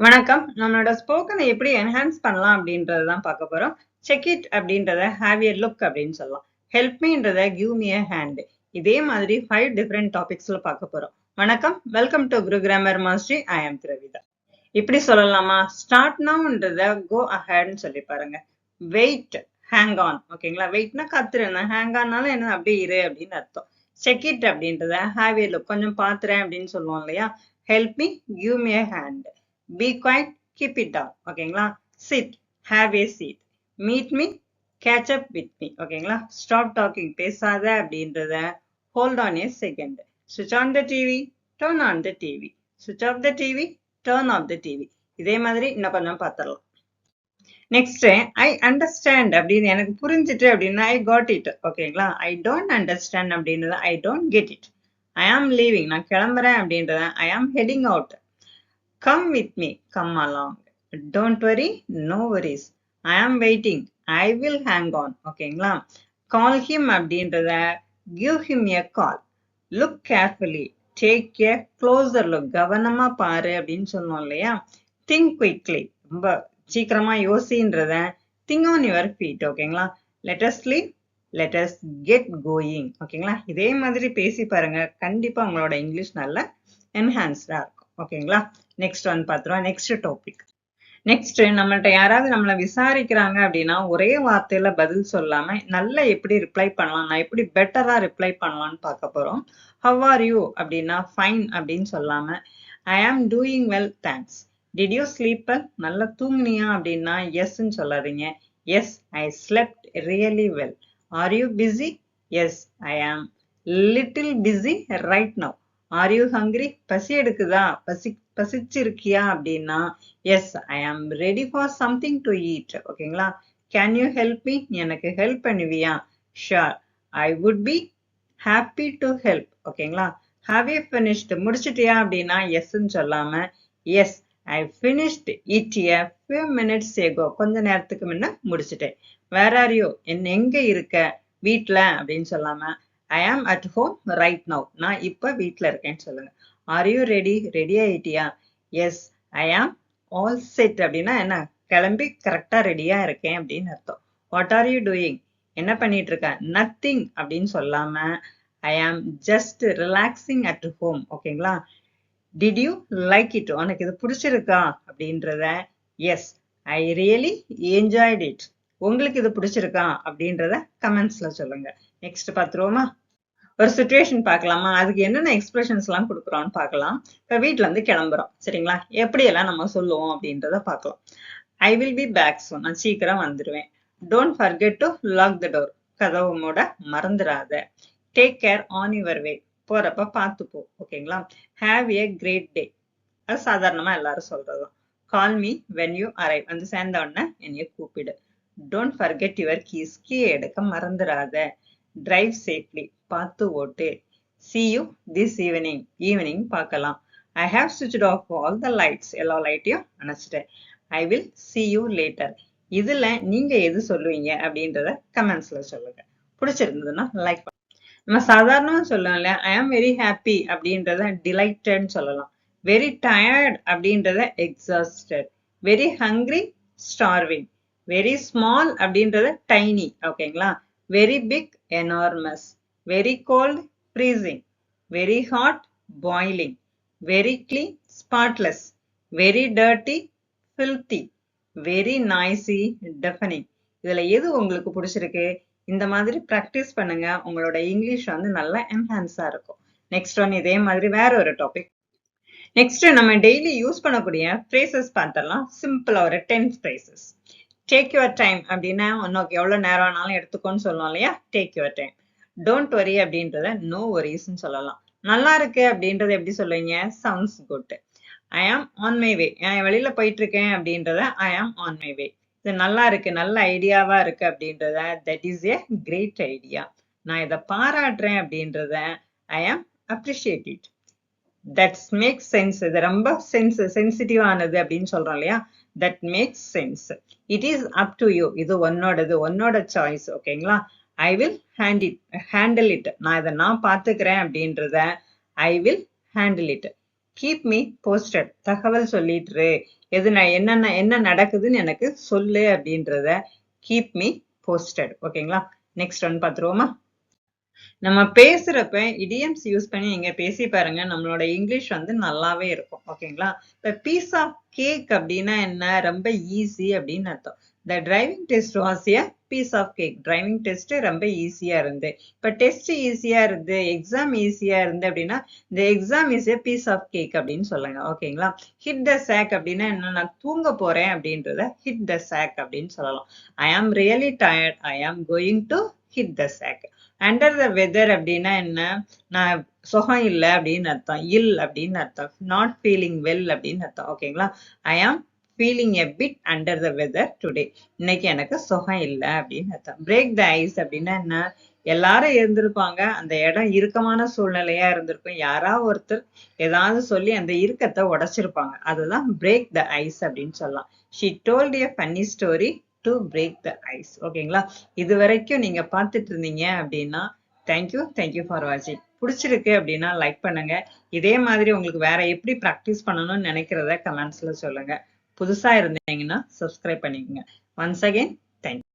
வணக்கம். நம்மளோட ஸ்போக்கனை எப்படி என்ஹான்ஸ் பண்ணலாம் அப்படின்றது தான் பார்க்க போறோம். செக் இட் அப்படின்றத ஹேவ் எ லுக் அப்படின்னு சொல்லலாம். ஹெல்ப் மீன்றத கிவ் மீ எ ஹேண்ட். இதே மாதிரி 5 டிஃபரெண்ட் டாபிக்ஸ்ல பார்க்க போறோம். வணக்கம், welcome to Guru grammar mastery. I am Thiravitha. இப்படி சொல்லலாமா? ஸ்டார்ட் நவுன்றத கோ அஹெட்னு சொல்லி பாருங்க. Wait, hang on. ஓகேங்களா? வெயிட்னா காத்திருந்தேன், ஹேங் ஆனாலும் என்ன அப்படியே இரு அப்படின்னு அர்த்தம். செக் இட் அப்படின்றத ஹேவ் எ லுக், கொஞ்சம் பாத்துறேன் அப்படின்னு சொல்லுவோம் இல்லையா? Help me, give me a hand. Be quiet, keep it down. ஓகேங்களா? Sit, have a seat. Meet me, catch up with me. ஓகேங்களா? Stop talking, பேசாத அப்படின்றத hold on a second. Switch on the TV, turn on the TV. Switch off the TV, turn off the TV. இதே மாதிரி இன்னும் கொஞ்சம் பார்த்துடலாம். Next, I understand அப்படின்னு எனக்கு புரிஞ்சிட்டு அப்படின்னா ஐ காட் இட். ஓகேங்களா? ஐ டோன்ட் அண்டர்ஸ்டாண்ட் அப்படின்றத ஐ டோன்ட் கெட் இட். ஐ ஆம் லீவிங், நான் கிளம்புறேன் அப்படின்றத ஐ ஆம் heading out. Come with me, come along. Don't worry, no worries. I am waiting. I will hang on. ஓகேங்களா? Call him அப்படின்றத give him a call. Look carefully. Take a closer look. கவனமா பாரு அப்படின்னு சொன்னோம் இல்லையா? Think quickly. ரொம்ப சீக்கிரமா யோசின்றத think on your feet. ஓகேங்களா? Let us leave. Let us get going. ஓகேங்களா? இதே மாதிரி பேசி பாருங்க. கண்டிப்பா உங்களோட இங்கிலீஷ் நல்லா என்ஹான்ஸ்டா இருக்கும். ஓகேங்களா? நெக்ஸ்ட் ஒன் பார்த்துருவோம். Next topic. நெக்ஸ்ட், நம்மள்ட்ட யாராவது நம்மளை விசாரிக்கிறாங்க அப்படின்னா ஒரே வார்த்தையில பதில் சொல்லாம நல்லா எப்படி ரிப்ளை பண்ணலாம், நான் எப்படி பெட்டரா ரிப்ளை பண்ணலாம்னு பார்க்க போறோம். ஹவ் ஆர் யூ அப்படின்னா ஃபைன் அப்படின்னு சொல்லாம I am doing well, thanks. Did you sleep well, நல்லா தூங்குனியா அப்படின்னா எஸ்ன்னு சொல்லாதீங்க. Yes, I slept really well. Are you busy? Yes, I am little busy right now. Are you hungry, பசி எடுக்குதா, பசிச்சிருக்கியா அப்படின்னா yes, I am ready for something to eat. ஓகேங்களா? கேன் யூ ஹெல்ப் மீ, எனக்கு ஹெல்ப் பண்ணுவியா? Sure, I would be happy to help. ஓகேங்களா? Have you finished, முடிச்சிட்டியா அப்படின்னா எஸ்ன்னு சொல்லாம yes, I finished it a few minutes ago, கொஞ்ச நேரத்துக்கு முன்ன முடிச்சிட்டேன். வேர் ஆர் யூ, எங்க இருக்க, வீட்ல அப்படின்னு சொல்லாம ஐ ஆம் அட் ஹோம் ரைட் நவ், நான் இப்ப வீட்ல இருக்கேன்னு சொல்லுங்க. ஆர் யூ ரெடி, ரெடி ஆயிட்டியா? Yes, I am all set அப்படின்னா என்ன, கிளம்பி கரெக்டா ரெடியா இருக்கேன் அப்படின்னு அர்த்தம். வாட் ஆர் யூ டூயிங், என்ன பண்ணிட்டு இருக்க? நத்திங் அப்படின்னு சொல்லாம I am just relaxing at home. ஓகேங்களா? டிட் யூ லைக் இட், உனக்கு இது பிடிச்சிருக்கா அப்படின்றத yes, I really enjoyed it. உங்களுக்கு இது பிடிச்சிருக்கா அப்படின்றத கமெண்ட்ஸ்ல சொல்லுங்க. நெக்ஸ்ட் பார்த்துருவோமா? ஒரு சுச்சுவேஷன் பார்க்கலாமா? அதுக்கு என்னென்ன எக்ஸ்பிரஷன்ஸ் எல்லாம் கொடுக்குறோம்னு பார்க்கலாம். இப்ப வீட்டுல இருந்து கிளம்புறோம், சரிங்களா? எப்படி எல்லாம் நம்ம சொல்லுவோம் அப்படின்றத பார்க்கலாம். I will be back soon, நான் சீக்கிரம் வந்துடுவேன். Don't forget to lock the door, கதவு மூட மறந்துடாத. Take care on your way, போறப்ப பார்த்து போ. ஓகேங்களா? ஹாவ் ஏ கிரேட் டே, அது சாதாரணமா எல்லாரும் சொல்றதுதான். Call me when you arrive, வந்து சேர்ந்த உடனே என்னைய கூப்பிடு. Don't forget your keys, key எடுக்க மறந்துடாத. டிரைவ் சேஃப்லி, பார்த்து ஓட்டு. see you this evening, evening பார்க்கலாம். I have switched off all the lights, எல்லா லைட்டையும் அணைச்சிட்டேன். I will see you later. இதுல நீங்க எது சொல்லுவீங்க அப்படின்றத கமெண்ட்ஸ்ல சொல்லுங்க. பிடிச்சிருந்ததுன்னா லைக் பண்ணுங்க. நம்ம சாதாரணமா சொல்லுவோம் இல்லையா, ஐ ஆம் வெரி ஹாப்பி அப்படின்றத டிலைட்டட்னு சொல்லலாம். வெரி டயர்ட் அப்படின்றத exhausted. Very hungry, starving. Very small அப்படின்றத டைனி. ஓகேங்களா? Very big, enormous. Very cold, freezing. Very hot, boiling. Very clean, spotless. Very dirty, filthy. Very noisy, deafening. இதுல எது உங்களுக்கு பிடிச்சிருக்கு? இந்த மாதிரி பிராக்டிஸ் பண்ணுங்க, உங்களோட இங்கிலீஷ் வந்து நல்லா என்ஹான்ஸா இருக்கும். நெக்ஸ்ட் ஒன் இதே மாதிரி வேற ஒரு டாபிக். நெக்ஸ்ட் நம்ம டெய்லி யூஸ் பண்ணக்கூடிய ஃப்ரேசஸ் பார்த்தலாம். சிம்பிளா ஒரு 10 phrases. டேக் யுவர் டைம் அப்படின்னா உனக்கு எவ்வளவு நேரம் ஆனாலும் எடுத்துக்கோன்னு சொல்லுவோம் இல்லையா? Take your time. Don't worry அப்படின்றத நோ வரிஸ்ன்னு சொல்லலாம். நல்லா இருக்கு அப்படின்றத எப்படி சொல்லுவீங்க? Sounds good. ஐ ஆம் ஆன் மை வே, நான் வெளியில போயிட்டு இருக்கேன் அப்படின்றத ஐ ஆம் ஆன் மை வே. இது நல்லா இருக்கு, நல்ல ஐடியாவா இருக்கு அப்படின்றத that is a great idea. நான் இதை பாராட்டுறேன் அப்படின்றத I am appreciate it. That's make sense, இது ரொம்ப சென்சிட்டிவ் ஆனது அப்படின்னு சொல்றோம் இல்லையா? That makes sense. It is up to you, இது உன்னோடது, உன்னோட சாய்ஸ். ஓகேங்களா? ஐ வில் ஹேண்டில் இட், நான் இதை நான் பார்த்துக்கிறேன் அப்படின்றத I will handle it. Keep me posted, தகவல் சொல்லிட்டு எது என்ன நடக்குதுன்னு எனக்கு சொல்லு அப்படின்றத கீப் மீ போஸ்டட். ஓகேங்களா? நெக்ஸ்ட் ஒன் பார்த்துருவோமா? நம்ம பேசுறப்ப இடியம்ஸ் யூஸ் பண்ணி நீங்க பேசி பாருங்க, நம்மளோட இங்கிலீஷ் வந்து நல்லாவே இருக்கும். ஓகேங்களா? இப்ப பீஸ் ஆஃப் கேக் அப்படின்னா என்ன? ரொம்ப ஈஸி அப்படின்னு அர்த்தம். The driving test was a piece of cake. Driving test ரொம்ப ஈஸியா இருந்து. இப்ப டெஸ்ட் ஈஸியா இருந்து, எக்ஸாம் ஈஸியா இருந்து அப்படின்னா இந்த exam is a piece of cake அப்படின்னு சொல்லுங்க. ஓகேங்களா? ஹிட் த சாக் அப்படின்னா என்ன? நான் தூங்க போறேன் அப்படின்றத ஹிட் த சாக் அப்படின்னு சொல்லலாம். ஐ am really tired, I am going to hit the sack. Under the weather அப்படின்னா என்ன? நான் சுகம் இல்லை அப்படின்னு அர்த்தம். இல் அப்படின்னு அர்த்தம். நாட் ஃபீலிங் வெல் அப்படின்னு அர்த்தம். ஓகேங்களா? I am feeling a bit under the weather today. இன்னைக்கு எனக்கு சுகம் இல்லை அப்படின்னு அர்த்தம். பிரேக் த ஐஸ் அப்படின்னா என்ன? எல்லாரும் இருந்திருப்பாங்க, அந்த இடம் இறுக்கமான சூழ்நிலையா இருந்திருக்கும், யாராவது ஒருத்தர் ஏதாவது சொல்லி அந்த இறுக்கத்தை உடைச்சிருப்பாங்க, அதுதான் பிரேக் த ஐஸ் அப்படின்னு சொல்லலாம். She told a funny story to break the ice. ஓகேங்களா? இது வரைக்கும் நீங்க பார்த்துட்டு இருந்தீங்க அப்படின்னா தேங்க்யூ ஃபார் வாட்சிங். பிடிச்சிருக்கு அப்படின்னா லைக் பண்ணுங்க. இதே மாதிரி உங்களுக்கு வேற எப்படி ப்ராக்டிஸ் பண்ணணும்னு நினைக்கிறத கமெண்ட்ஸ்ல சொல்லுங்க. புதுசா இருந்தீங்கன்னா சப்ஸ்கிரைப் பண்ணிக்கோங்க. Once again thank you.